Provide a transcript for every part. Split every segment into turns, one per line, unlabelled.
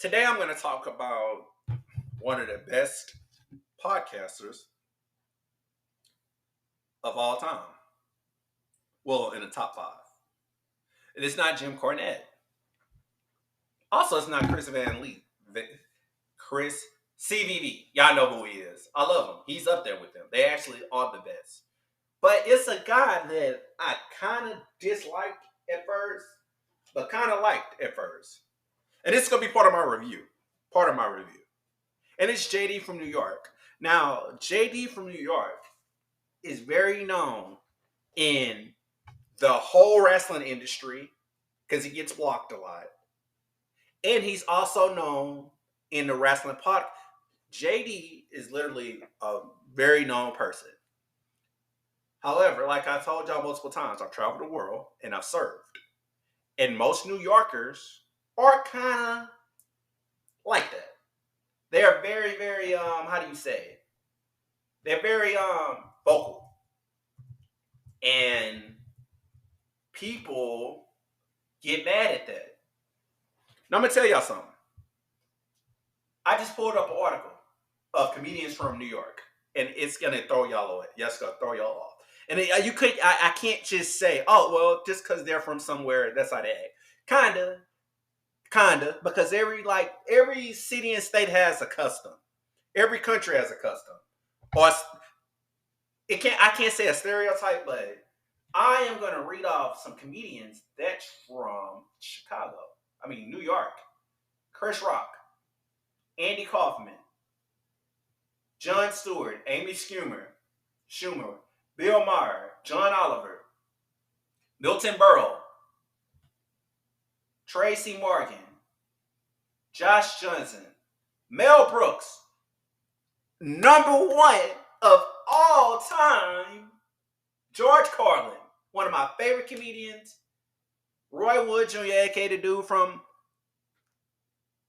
Today I'm going to talk about one of the best podcasters of all time. Well, in the top five. And it's not Jim Cornette. Also, it's not Chris Van Lee. Chris CVV. Y'all know who he is. I love him. He's up there with them. They actually are the best. But it's a guy that I kind of disliked at first, but kind of liked at first. And this is going to be part of my review. And it's JD from New York. Now, JD from New York is very known in the whole wrestling industry because he gets blocked a lot. And he's also known in the wrestling podcast. JD is literally a very known person. However, like I told y'all multiple times, I've traveled the world and I've served. And most New Yorkers are kind of like that. They are very, very, how do you say it? They're very vocal. And people get mad at that. Now I'm going to tell y'all something. I just pulled up an article of comedians from New York. And it's going to throw y'all away. Yes, it's going to throw y'all off. And I can't just say, oh, well, just because they're from somewhere, that's how they act. Kinda, because every city and state has a custom. Every country has a custom. Or I can't say a stereotype, but I am gonna read off some comedians that's from New York. Chris Rock, Andy Kaufman, Jon Stewart, Amy Schumer, Bill Maher, John Oliver, Milton Berle, Tracy Morgan, Josh Johnson, Mel Brooks, number one of all time, George Carlin, one of my favorite comedians, Roy Wood Jr., aka the dude from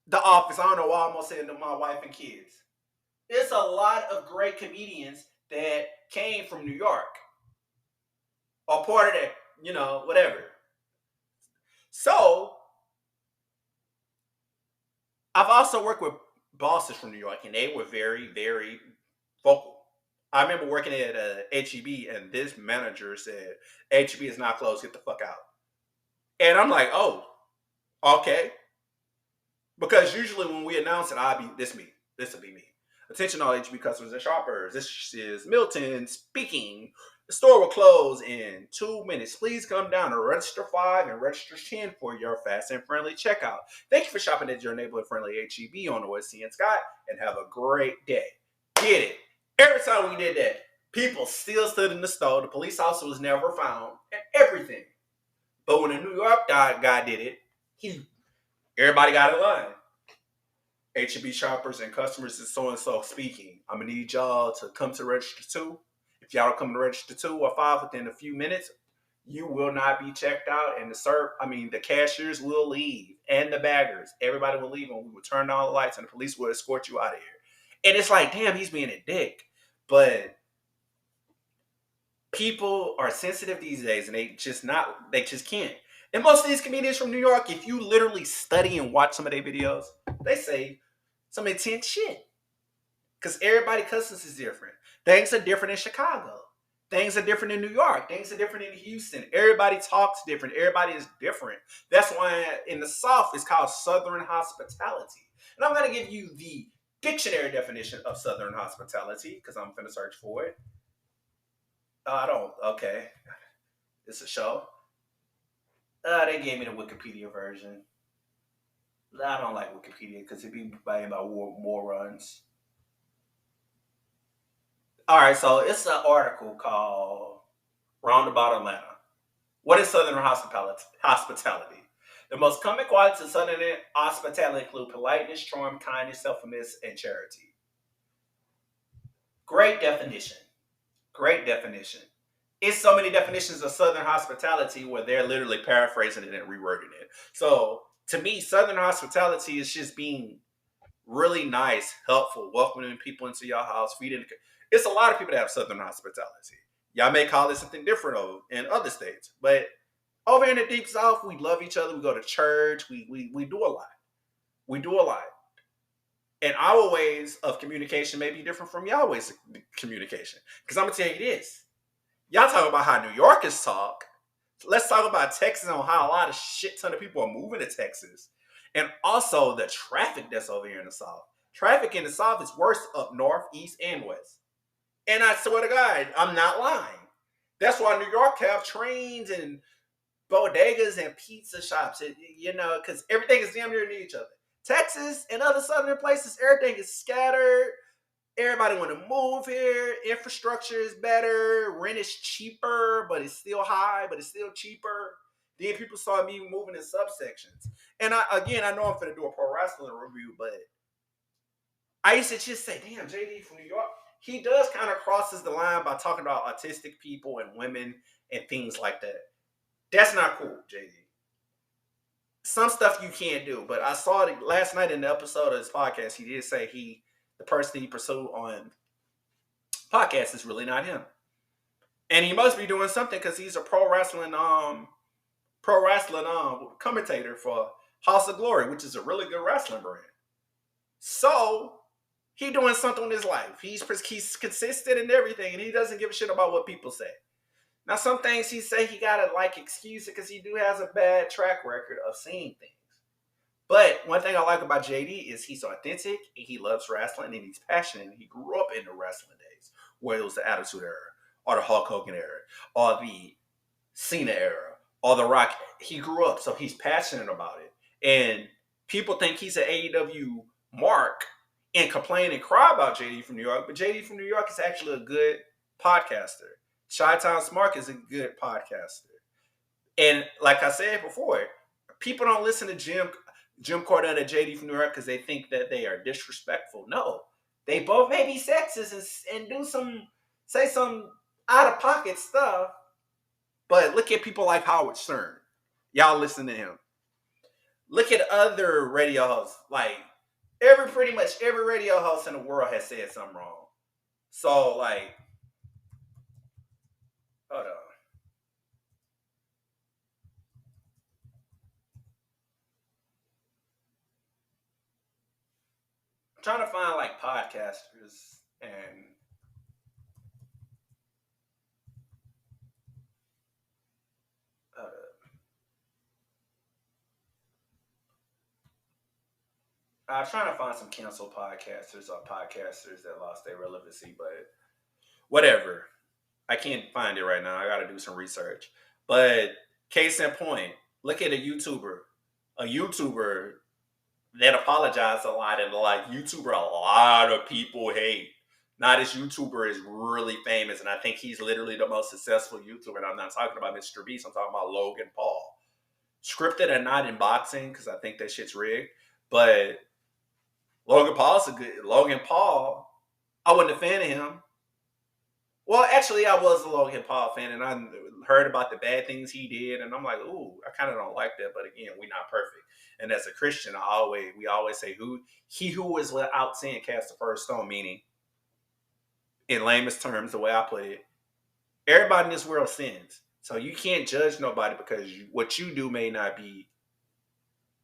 The Office. I don't know why I'm almost saying to my wife and kids. There's a lot of great comedians that came from New York or part of that, whatever. So, I've also worked with bosses from New York, and they were very, very vocal. I remember working at HEB, and this manager said, HEB is not closed, get the fuck out. And I'm like, oh, okay. Because usually when we announce it, this will be me. Attention all HEB customers and shoppers. This is Milton speaking. The store will close in 2 minutes. Please come down to register 5 and register 10 for your fast and friendly checkout. Thank you for shopping at your neighborhood friendly HEB on the West Sea and Scott, and have a great day. Get it? Every time we did that, people still stood in the store. The police officer was never found, and everything. But when the New York guy did it, everybody got in line. HEB shoppers and customers is so-and-so speaking. I'm going to need y'all to come to register 2. If y'all don't come to register 2 or 5 within a few minutes, you will not be checked out, and the cashiers will leave, and the baggers. Everybody will leave, and we will turn on the lights, and the police will escort you out of here. And it's like, damn, he's being a dick. But people are sensitive these days, and they just can't. And most of these comedians from New York, if you literally study and watch some of their videos, they say some intense shit. Because everybody customs is different. Things are different in Chicago. Things are different in New York. Things are different in Houston. Everybody talks different. Everybody is different. That's why in the South it's called Southern hospitality. And I'm going to give you the dictionary definition of Southern hospitality because I'm going to search for it. Okay. It's a show. They gave me the Wikipedia version. I don't like Wikipedia because it be about morons. All right, so it's an article called Roundabout Atlanta. What is Southern hospitality? The most common qualities of Southern hospitality include politeness, charm, kindness, selflessness, and charity. Great definition. It's so many definitions of Southern hospitality where they're literally paraphrasing it and rewording it. So, to me, Southern hospitality is just being really nice, helpful, welcoming people into your house, feeding. It's a lot of people that have Southern hospitality. Y'all may call it something different in other states, but over in the Deep South, we love each other. We go to church. We do a lot. We do a lot. And our ways of communication may be different from y'all ways of communication. Because I'm going to tell you this. Y'all talk about how New Yorkers talk. Let's talk about Texas and how a lot of shit ton of people are moving to Texas. And also the traffic that's over here in the South. Traffic in the South is worse up north, east, and west. And I swear to God, I'm not lying. That's why New York have trains and bodegas and pizza shops, because everything is damn near near each other. Texas and other southern places, everything is scattered. Everybody want to move here. Infrastructure is better. Rent is cheaper, but it's still high, but it's still cheaper. Then people saw me moving in subsections. And I know I'm going to do a pro wrestling review, but I used to just say, damn, JD from New York, he does kind of crosses the line by talking about autistic people and women and things like that. That's not cool, JD. Some stuff you can't do, but I saw it last night in the episode of his podcast. He did say the person he pursued on podcast is really not him, and he must be doing something because he's a pro wrestling commentator for House of Glory, which is a really good wrestling brand. So he doing something in his life. He's consistent in everything, and he doesn't give a shit about what people say. Now, some things he say he gotta excuse it because he do has a bad track record of saying things. But one thing I like about JD is he's authentic, and he loves wrestling, and he's passionate. And he grew up in the wrestling days, whether it was the Attitude Era, or the Hulk Hogan era, or the Cena era, or the Rock. He grew up, so he's passionate about it. And people think he's an AEW mark and complain and cry about JD from New York, but JD from New York is actually a good podcaster. Chi-Town Smart is a good podcaster. And like I said before, people don't listen to Jim Cornette and JD from New York because they think that they are disrespectful. No. They both may be sexist and say some out-of-pocket stuff, but look at people like Howard Stern. Y'all listen to him. Look at other radio hosts. Pretty much every radio host in the world has said something wrong. So, hold on. I'm trying to find podcasters and I'm trying to find some canceled podcasters or podcasters that lost their relevancy, but whatever. I can't find it right now. I got to do some research. But case in point, look at a YouTuber. A YouTuber that apologized a lot, and YouTuber a lot of people hate. Now this YouTuber is really famous, and I think he's literally the most successful YouTuber. And I'm not talking about Mr. Beast. I'm talking about Logan Paul. Scripted and not in boxing because I think that shit's rigged. But Logan Paul, I wasn't a fan of him. Well, actually, I was a Logan Paul fan, and I heard about the bad things he did, and I'm like, ooh, I kind of don't like that. But again, we're not perfect. And as a Christian, we always say, who is without sin cast the first stone, meaning, in lamest terms, the way I put it, everybody in this world sins. So you can't judge nobody because what you do may not be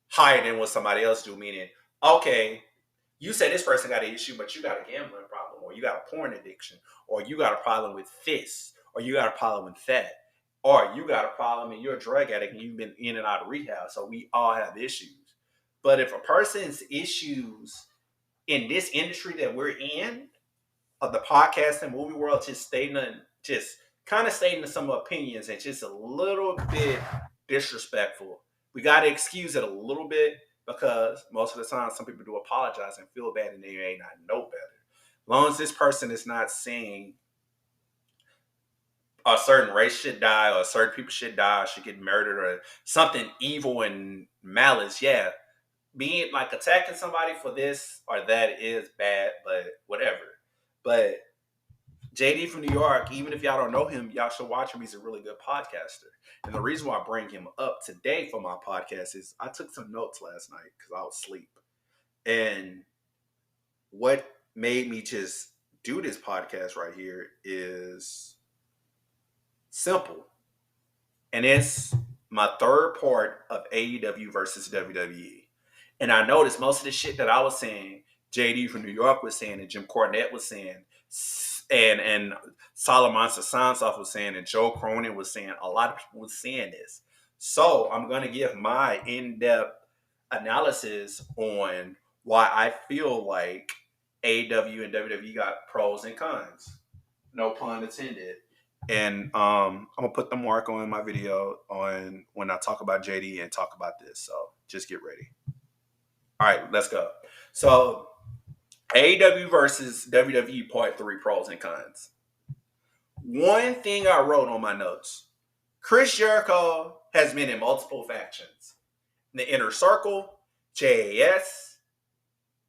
higher than what somebody else do, meaning, okay, you say this person got an issue, but you got a gambling problem, or you got a porn addiction, or you got a problem with this, or you got a problem with that, or you got a problem and you're a drug addict and you've been in and out of rehab. So we all have issues. But if a person's issues in this industry that we're in, of the podcast and movie world, just kind of stating some opinions and just a little bit disrespectful, we got to excuse it a little bit. Because most of the time, some people do apologize and feel bad, and they may not know better. As long as this person is not saying a certain race should die, or certain people should die, or should get murdered, or something evil and malice, yeah, being attacking somebody for this or that is bad, but whatever. But JD from New York, even if y'all don't know him, y'all should watch him. He's a really good podcaster. And the reason why I bring him up today for my podcast is I took some notes last night because I was asleep. And what made me just do this podcast right here is simple. And it's my third part of AEW versus WWE. And I noticed most of the shit that I was saying, JD from New York was saying, and Jim Cornette was saying, and Solomon Sasansoff was saying, and Joe Cronin was saying, a lot of people were saying this. So I'm going to give my in-depth analysis on why I feel like AEW and WWE got pros and cons. No pun intended. And I'm gonna put the mark on my video on when I talk about JD and talk about this. So just get ready. All right, let's go. So AEW versus WWE Part 3 pros and cons. One thing I wrote on my notes: Chris Jericho has been in multiple factions. The Inner Circle, JAS,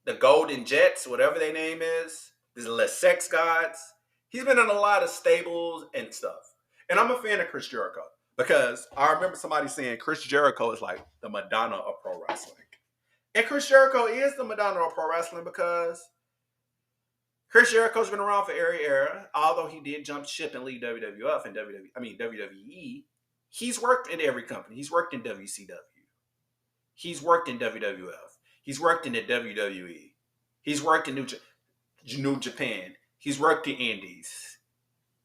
the Golden Jets, whatever their name is, the Les Sex Gods. He's been in a lot of stables and stuff. And I'm a fan of Chris Jericho because I remember somebody saying Chris Jericho is like the Madonna of pro wrestling. And Chris Jericho is the Madonna of pro wrestling because Chris Jericho's been around for every era. Although he did jump ship and leave WWF and WWE, he's worked in every company. He's worked in WCW. He's worked in WWF. He's worked in the WWE. He's worked in New Japan. He's worked in Indies.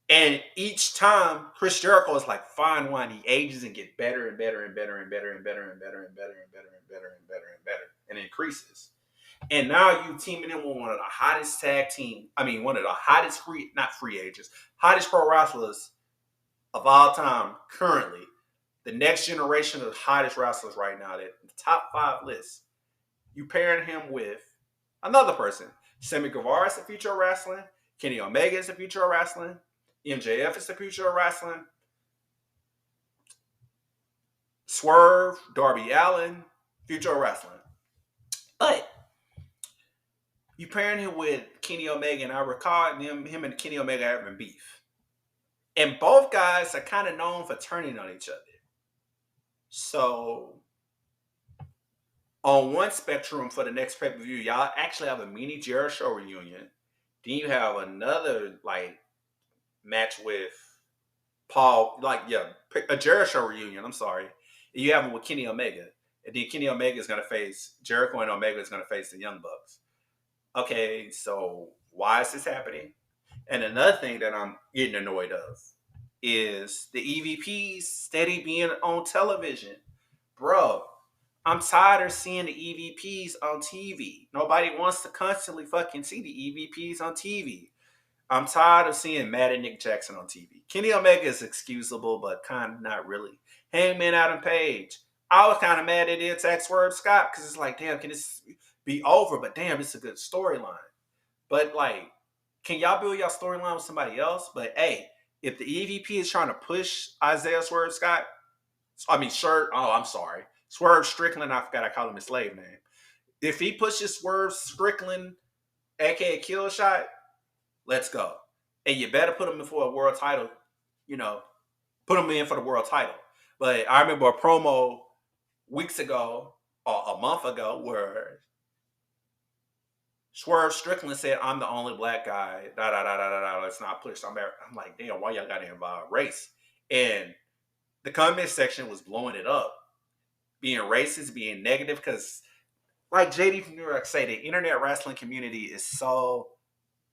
And each time, Chris Jericho is like fine wine. He ages and gets better and better and better and better and better and better and better and better and better and better and better and increases. And now you teaming in with one of the hottest one of the hottest free agents, hottest pro wrestlers of all time currently. The next generation of the hottest wrestlers right now, that the top 5 list. You pairing him with another person. Sammy Guevara is the future of wrestling. Kenny Omega is the future of wrestling. MJF is the future of wrestling. Swerve, Darby Allin, future of wrestling. But you pairing him with Kenny Omega, and I recall him and Kenny Omega having beef. And both guys are kind of known for turning on each other. So, on one spectrum for the next pay-per-view, y'all actually have a mini Jericho reunion. Then you have another match with Paul, a Jericho reunion. I'm sorry. And you have it with Kenny Omega. And then Kenny Omega is going to face Jericho, and Omega is going to face the Young Bucks. Okay, so why is this happening? And another thing that I'm getting annoyed of is the EVPs steady being on television. Bro, I'm tired of seeing the EVPs on TV. Nobody wants to constantly fucking see the EVPs on TV. I'm tired of seeing Matt and Nick Jackson on TV. Kenny Omega is excusable, but kind of not really. Hangman Adam Page. I was kind of mad at the attack Swerve Scott because it's like, damn, can this be over? But damn, it's a good storyline. But can y'all build y'all storyline with somebody else? But hey, if the EVP is trying to push Isaiah Swerve Scott, I'm sorry. Swerve Strickland, I forgot I called him his slave name. If he pushes Swerve Strickland, aka Killshot, let's go. And you better put him in for a world title. Put him in for the world title. But I remember a promo weeks ago or a month ago where Swerve Strickland said, "I'm the only black guy. Let's not push." I'm like, damn, why y'all got to involve race? And the comment section was blowing it up, being racist, being negative, because like JD from New York say, the internet wrestling community is so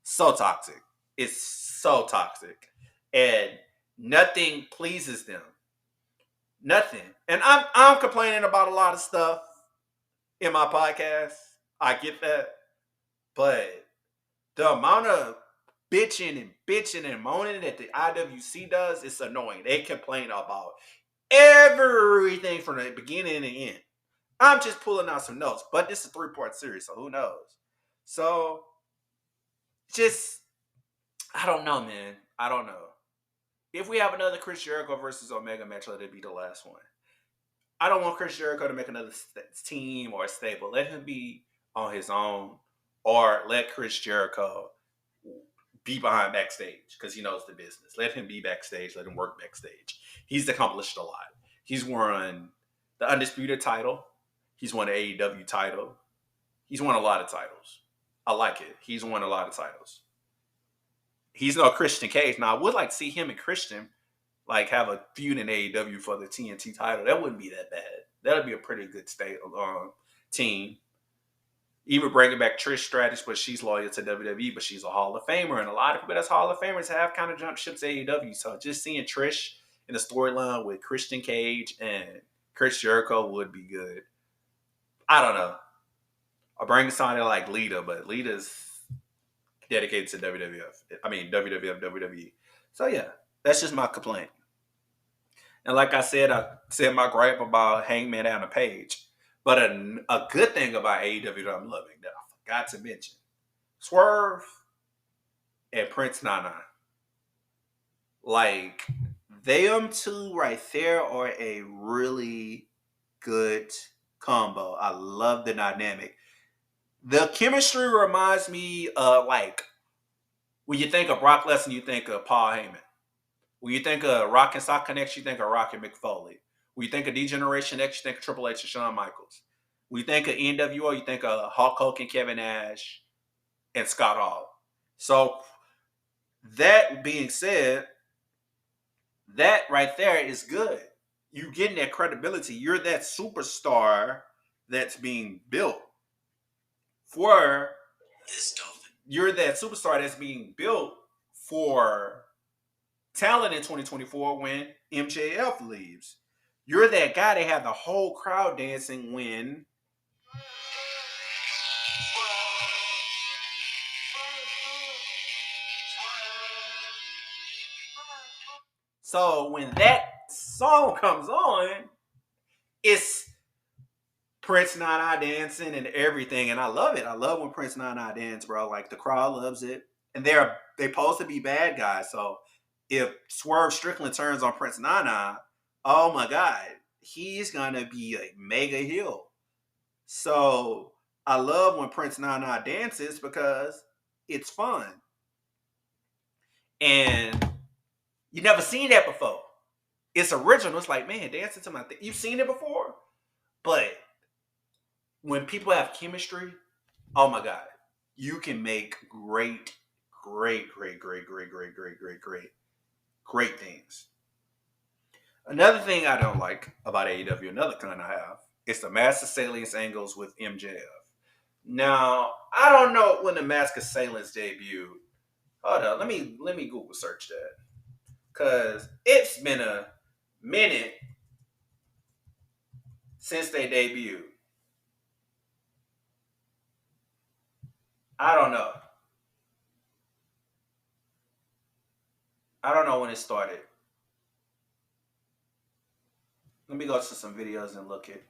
toxic. It's so toxic. And nothing pleases them. Nothing. And I'm complaining about a lot of stuff in my podcast. I get that. But the amount of bitching and moaning that the IWC does is annoying. They complain about everything from the beginning and the end. I'm just pulling out some notes, but this is a 3-part series, so who knows? So, I don't know, man. I don't know. If we have another Chris Jericho versus Omega match, let it be the last one. I don't want Chris Jericho to make another team or a stable. Let him be on his own, or let Chris Jericho be behind backstage because he knows the business. Let him be backstage. Let him work backstage. He's accomplished a lot. He's won the Undisputed title. He's won the AEW title. He's won a lot of titles. I like it. He's won a lot of titles. He's no Christian Cage. Now, I would like to see him and Christian have a feud in AEW for the TNT title. That wouldn't be that bad. That would be a pretty good team. Even bringing back Trish Stratus, but she's loyal to WWE, but she's a Hall of Famer. And a lot of people that's Hall of Famers have kind of jumped ships to AEW. So just seeing Trish in the storyline with Christian Cage and Chris Jericho would be good. I don't know. I'll bring somebody like Lita, but Lita's dedicated to WWF. I mean, WWF, WWE. So yeah, that's just my complaint. And like I said my gripe about Hangman and a Page. But a good thing about AEW that I'm loving that I forgot to mention, Swerve and Prince Nana. Like, them two right there are a really good combo. I love the dynamic. The chemistry reminds me of, like, when you think of Brock Lesnar, you think of Paul Heyman. When you think of Rock and Sock Connection, you think of Rock and McFoley. When you think of D-Generation X, you think of Triple H and Shawn Michaels. When you think of NWO, you think of Hulk Hogan, Kevin Nash, and Scott Hall. So, that being said, that right there is good. You getting that credibility. You're that superstar that's being built for this dolphin. You're that superstar that's being built for talent in 2024 when MJF leaves. You're that guy that had the whole crowd dancing when so when that song comes on, it's Prince Nana dancing and everything, and I love it. I love when Prince Nana dance, bro. Like, the crowd loves it, and they supposed to be bad guys. So if Swerve Strickland turns on Prince Nana, oh my god, he's gonna be a mega heel. So I love when Prince Nana dances because it's fun, and you never seen that before. It's original. It's like, man, dancing to my thing. You've seen it before, but when people have chemistry, oh my god, you can make great things. Another thing I don't like about AEW, another con I have, is the Mask of Salience angles with MJF. Now, I don't know when the Mask of Salience debuted. Hold on, let me Google search that. Cause it's been a minute since they debuted. I don't know. I don't know when it started. Let me go to some videos and look at.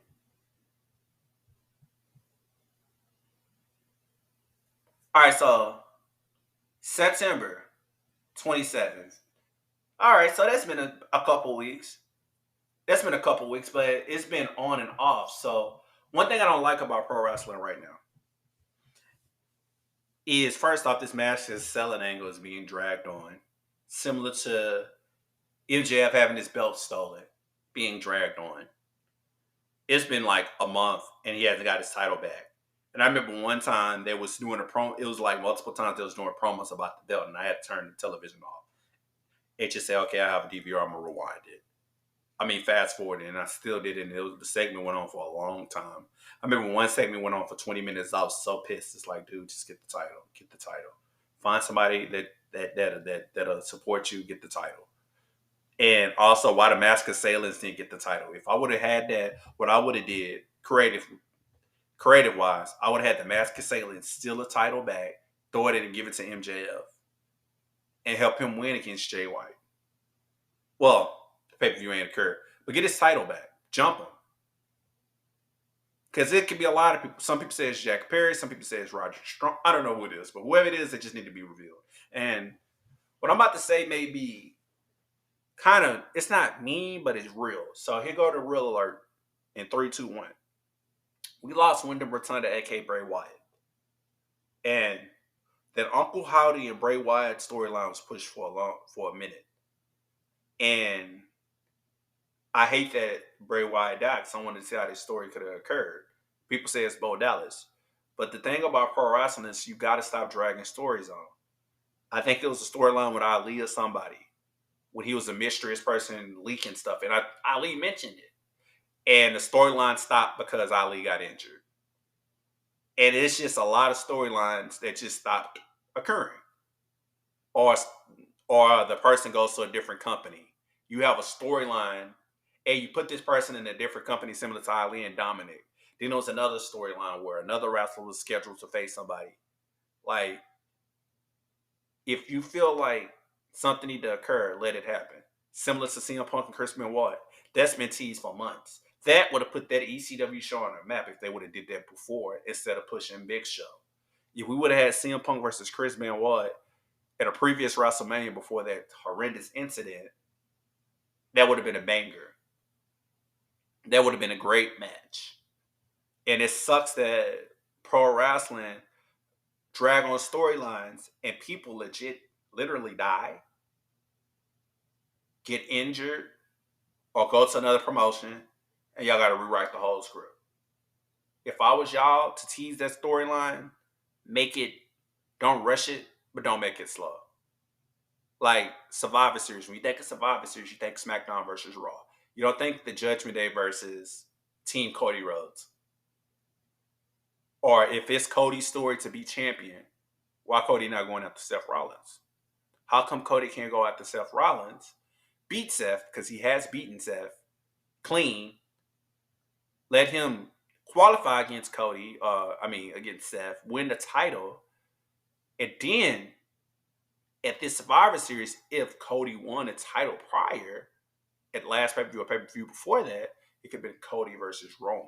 All right, so September 27th. All right, so that's been a couple weeks. That's been a couple weeks, but it's been on and off. So one thing I don't like about pro wrestling right now is, first off, this match is selling angle is being dragged on, similar to MJF having his belt stolen, being dragged on. It's been like a month and he hasn't got his title back. And I remember one time they was doing a promo. It was like multiple times they was doing promos about the belt, and I had to turn the television off. It just said, "Okay, I have a DVR. I'm gonna rewind it." I mean, fast forward, and I still did it. And the segment went on for a long time. I remember one segment went on for 20 minutes. I was so pissed. It's like, dude, just get the title. Get the title. Find somebody that'll support you. Get the title. And also, why the Mask of Salience didn't get the title. If I would have had that, what I would have did creative wise, I would have had the Mask of Salience steal a title back, throw it in and give it to MJF, and help him win against Jay White. Well, the pay-per-view ain't occurred, but get his title back. Jump him. Because it could be a lot of people. Some people say it's Jack Perry. Some people say it's Roger Strong. I don't know who it is, but whoever it is, it just need to be revealed. And what I'm about to say may be kind of, it's not mean, but it's real. So here go the real alert in 3, 2, 1. We lost Wyndham Rotunda, aka Bray Wyatt. And that Uncle Howdy and Bray Wyatt storyline was pushed for a minute. And I hate that Bray Wyatt died because I wanted to see how this story could have occurred. People say it's Bo Dallas. But the thing about pro wrestling is you got to stop dragging stories on. I think it was a storyline with Ali or somebody when he was a mysterious person leaking stuff. And Ali mentioned it. And the storyline stopped because Ali got injured. And it's just a lot of storylines that just stop occurring. Or the person goes to a different company. You have a storyline, and you put this person in a different company similar to Ali and Dominic. Then there was another storyline where another wrestler was scheduled to face somebody. Like, if you feel like something need to occur, let it happen. Similar to CM Punk and Chris Benoit. That's been teased for months. That would have put that ECW show on the map if they would have did that before instead of pushing Big Show. If we would have had CM Punk versus Chris Benoit at a previous WrestleMania before that horrendous incident, that would have been a banger. That would have been a great match. And it sucks that pro wrestling drag on storylines and people literally die, get injured, or go to another promotion, and y'all got to rewrite the whole script. If I was y'all to tease that storyline, don't rush it, but don't make it slow. Like Survivor Series. When you think of Survivor Series, you think SmackDown versus Raw. You don't think the Judgment Day versus Team Cody Rhodes. Or if it's Cody's story to be champion, why Cody not going after Seth Rollins? How come Cody can't go after Seth Rollins, beat Seth, because he has beaten Seth, clean, let him qualify against against Seth, win the title, and then at this Survivor Series, if Cody won a title prior, at last pay-per-view or pay-per-view before that, it could have been Cody versus Roman.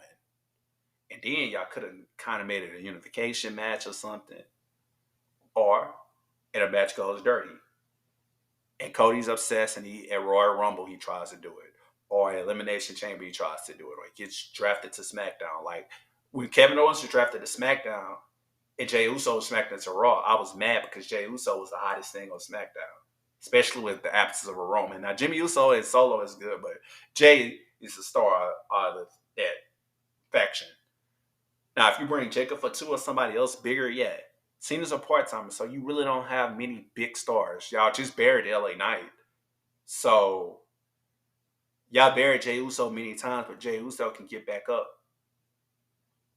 And then y'all could have kind of made it a unification match or something. Or, and a match goes dirty. And Cody's obsessed, and at Royal Rumble, he tries to do it. Or at Elimination Chamber, he tries to do it. Or he gets drafted to SmackDown. Like, when Kevin Owens was drafted to SmackDown, and Jey Uso was SmackDown to Raw, I was mad because Jey Uso was the hottest thing on SmackDown. Especially with the absence of a Roman. Now, Jimmy Uso and Solo is good, but Jey is the star of that faction. Now, if you bring Jacob Fatu or somebody else bigger, yeah. Cena's a part-timer, so you really don't have many big stars. Y'all just buried LA Knight. So, y'all buried Jey Uso many times, but Jey Uso can get back up.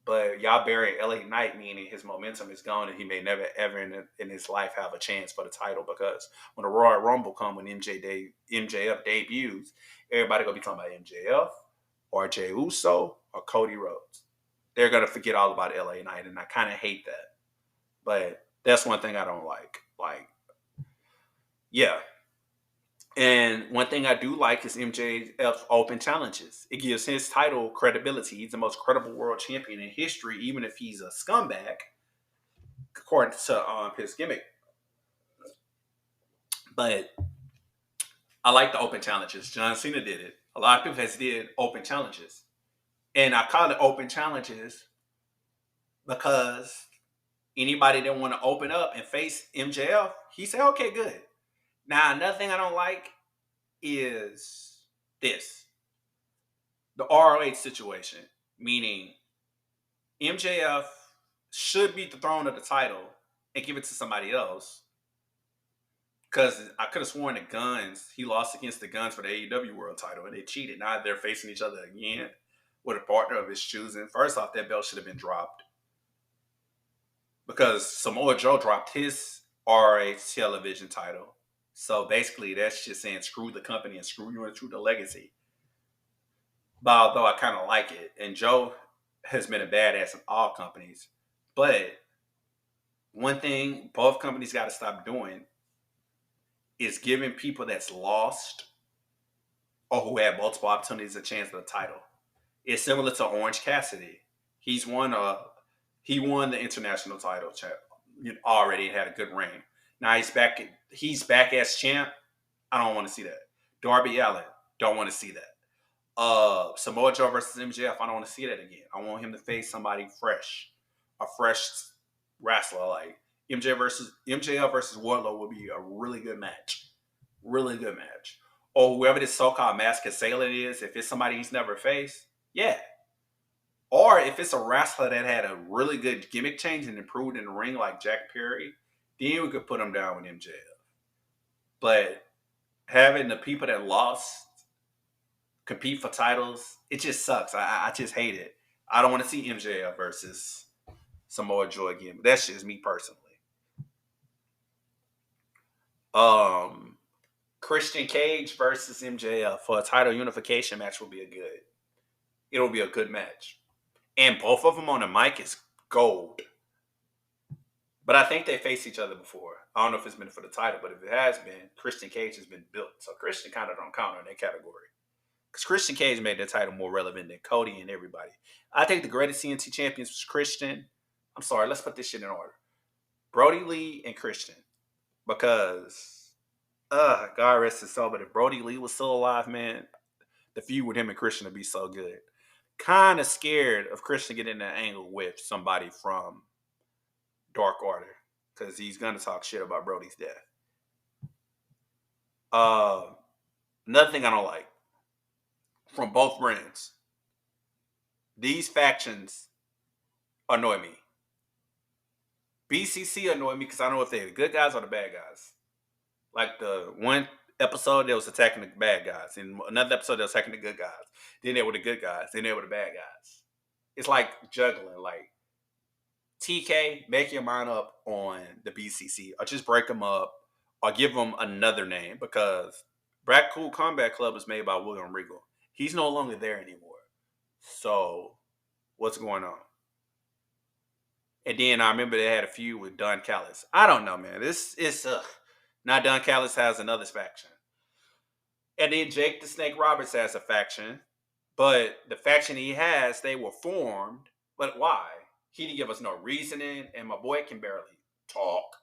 But y'all buried LA Knight, meaning his momentum is gone, and he may never, ever in his life have a chance for the title, because when the Royal Rumble comes, when MJF debuts, everybody going to be talking about MJF or Jey Uso or Cody Rhodes. They're going to forget all about LA Knight, and I kind of hate that. But that's one thing I don't like. Like, yeah. And one thing I do like is MJF's open challenges. It gives his title credibility. He's the most credible world champion in history, even if he's a scumbag, according to his gimmick. But I like the open challenges. John Cena did it. A lot of people has did open challenges. And I call it open challenges because anybody that want to open up and face MJF, he said, okay, good. Now, another thing I don't like is this. The ROH situation, meaning MJF should beat the throne of the title and give it to somebody else. Because I could have sworn the Guns, he lost against the Guns for the AEW World title, and they cheated. Now they're facing each other again with a partner of his choosing. First off, that belt should have been dropped. Because Samoa Joe dropped his ROH television title. So basically, that's just saying screw the company and screw you and screw the legacy. But although I kind of like it, and Joe has been a badass in all companies, but one thing both companies got to stop doing is giving people that's lost or who had multiple opportunities a chance at the title. It's similar to Orange Cassidy. He won the international title already and had a good reign. Now he's back as champ. I don't want to see that. Darby Allin, don't want to see that. Samoa Joe versus MJF, I don't want to see that again. I want him to face somebody fresh. A fresh wrestler. Like MJF versus Wardlow would be a really good match. Really good match. Or whoever this so-called masked assailant is, if it's somebody he's never faced, yeah. Or if it's a wrestler that had a really good gimmick change and improved in the ring like Jack Perry, then we could put him down with MJF. But having the people that lost compete for titles, it just sucks. I just hate it. I don't want to see MJF versus Samoa Joe again. But that's just me personally. Christian Cage versus MJF for a title unification match will be it'll be a good match. And both of them on the mic is gold. But I think they faced each other before. I don't know if it's been for the title, but if it has been, Christian Cage has been built. So Christian kind of don't count in that category. Because Christian Cage made the title more relevant than Cody and everybody. I think the greatest CNT champions was Christian. I'm sorry, let's put this shit in order. Brody Lee and Christian. Because, God rest his soul, but if Brody Lee was still alive, man, the feud with him and Christian would be so good. Kind of scared of Christian getting that angle with somebody from Dark Order. Because he's going to talk shit about Brody's death. Another thing I don't like from both brands. These factions annoy me. BCC annoy me because I don't know if they're the good guys or the bad guys. Like the one episode, they was attacking the bad guys. In another episode, they was attacking the good guys. Then they were the good guys. Then they were the bad guys. It's like juggling. Like, TK, make your mind up on the BCC. Or just break them up. Or give them another name. Because Black Cool Combat Club is made by William Regal. He's no longer there anymore. So, what's going on? And then I remember they had a feud with Don Callis. I don't know, man. This is now Don Callis has another faction. And then Jake the Snake Roberts has a faction. But the faction he has, they were formed. But why? He didn't give us no reasoning. And my boy can barely talk.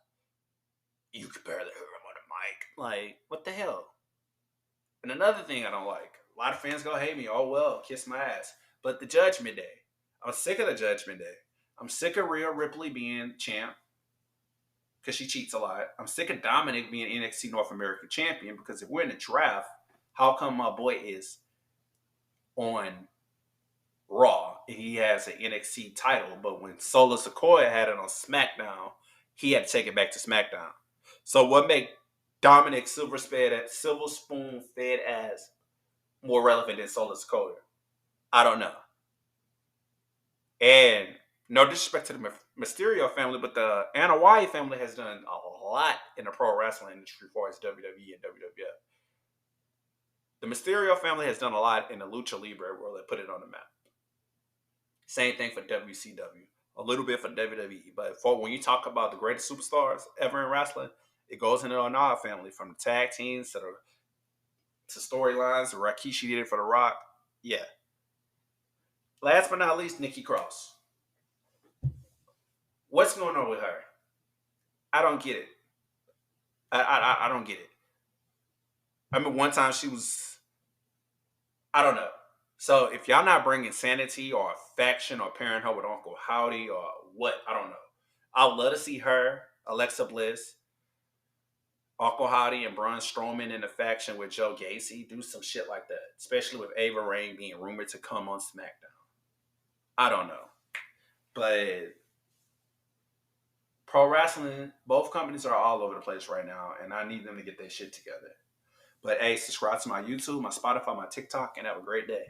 You can barely hear him on the mic. Like, what the hell? And another thing I don't like. A lot of fans gonna hate me. Oh, well, kiss my ass. But the Judgment Day. I'm sick of the Judgment Day. I'm sick of Rhea Ripley being champ because she cheats a lot. I'm sick of Dominic being NXT North American champion because if we're in the draft, how come my boy is on Raw and he has an NXT title, but when Solo Sikoa had it on SmackDown, he had to take it back to SmackDown. So what make Dominic Silver Spoon fed as more relevant than Solo Sikoa? I don't know. And no disrespect to the Mysterio family, but the Anoa'i family has done a lot in the pro wrestling industry as far as WWE and WWF. The Mysterio family has done a lot in the Lucha Libre world that put it on the map. Same thing for WCW. A little bit for WWE. But for when you talk about the greatest superstars ever in wrestling, it goes into the Anoa'i family, from the tag teams to storylines. Rikishi did it for The Rock. Yeah. Last but not least, Nikki Cross. What's going on with her? I don't get it. I don't get it. I remember one time she was, I don't know. So if y'all not bringing sanity or a faction or pairing her with Uncle Howdy or what, I don't know. I'd love to see her, Alexa Bliss, Uncle Howdy, and Braun Strowman in a faction with Joe Gacy. Do some shit like that. Especially with Ava Raine being rumored to come on SmackDown. I don't know. But pro wrestling, both companies are all over the place right now, and I need them to get their shit together. But hey, subscribe to my YouTube, my Spotify, my TikTok, and have a great day.